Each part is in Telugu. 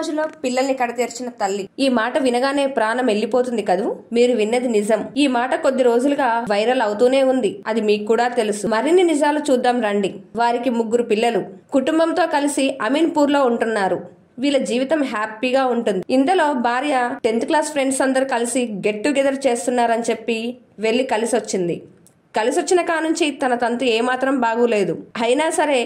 మోజులో పిల్లల్ని కడతీర్చిన తల్లి. ఈ మాట వినగానే ప్రాణం వెళ్ళిపోతుంది కదూ. మీరు విన్నది నిజం. ఈ మాట కొద్ది రోజులుగా వైరల్ అవుతూనే ఉంది. అది మీకు కూడా తెలుసు. మరిన్ని నిజాలు చూద్దాం రండి. వారికి 3 పిల్లలు. కుటుంబంతో కలిసి అమీన్పూర్ లో ఉంటున్నారు. వీళ్ళ జీవితం హ్యాపీగా ఉంటుంది. ఇంతలో భార్య 10th క్లాస్ ఫ్రెండ్స్ అందరు కలిసి గెట్ టుగెదర్ చేస్తున్నారని చెప్పి వెళ్లి కలిసొచ్చింది. కలిసొచ్చిన కానుంచి తన తంతు ఏమాత్రం బాగోలేదు. అయినా సరే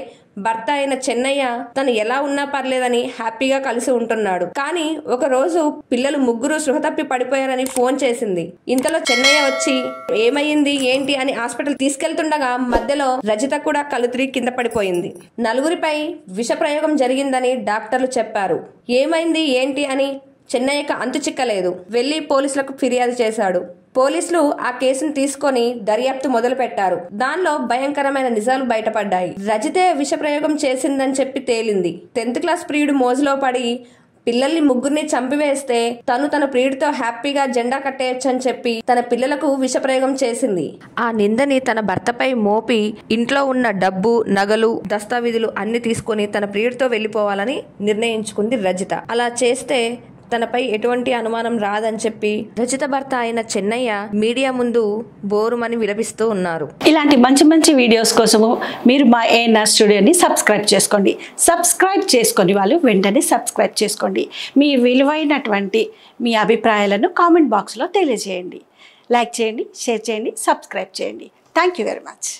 భర్త అయిన చెన్నయ్య తను ఎలా ఉన్నా పర్లేదని హ్యాపీగా కలిసి ఉంటున్నాడు. కానీ ఒక రోజు పిల్లలు 3 సృహ తప్పి పడిపోయారని ఫోన్ చేసింది. ఇంతలో చెన్నయ్య వచ్చి ఏమైంది ఏంటి అని హాస్పిటల్ తీసుకెళ్తుండగా మధ్యలో రజిత కూడా కళ్ళు తిరిగి కింద పడిపోయింది. 4 విష ప్రయోగం జరిగిందని డాక్టర్లు చెప్పారు. ఏమైంది ఏంటి అని చెన్నయ్యకు అంతు చిక్కలేదు. వెళ్లి పోలీసులకు ఫిర్యాదు చేశాడు. పోలీసులు ఆ కేసును తీసుకొని దర్యాప్తు మొదలు పెట్టారు. దానిలో భయంకరమైన నిజాలు బయటపడ్డాయి. రజితే విష ప్రయోగం చేసిందని చెప్పి తేలింది. 10th క్లాస్ ప్రియుడు మోజులో పడి పిల్లల్ని 3 చంపివేస్తే తన ప్రియుడితో హ్యాపీగా జెండా కట్టేయొచ్చని చెప్పి తన పిల్లలకు విష ప్రయోగం చేసింది. ఆ నిందని తన భర్తపై మోపి ఇంట్లో ఉన్న డబ్బు, నగలు, దస్తావేజులు అన్ని తీసుకొని తన ప్రియుడితో వెళ్లిపోవాలని నిర్ణయించుకుంది రజిత. అలా చేస్తే తనపై ఎటువంటి అనుమానం రాదని చెప్పి రజిత భర్త అయిన చెన్నయ్య మీడియా ముందు బోరుమని విలపిస్తూ ఉన్నారు. ఇలాంటి మంచి మంచి వీడియోస్ కోసము మీరు మా ANR స్టూడియోని సబ్స్క్రైబ్ చేసుకోండి. సబ్స్క్రైబ్ చేసుకొని వాళ్ళు వెంటనే సబ్స్క్రైబ్ చేసుకోండి. మీ విలువైనటువంటి మీ అభిప్రాయాలను కామెంట్ బాక్స్లో తెలియజేయండి. లైక్ చేయండి, షేర్ చేయండి, సబ్స్క్రైబ్ చేయండి. Thank you very much.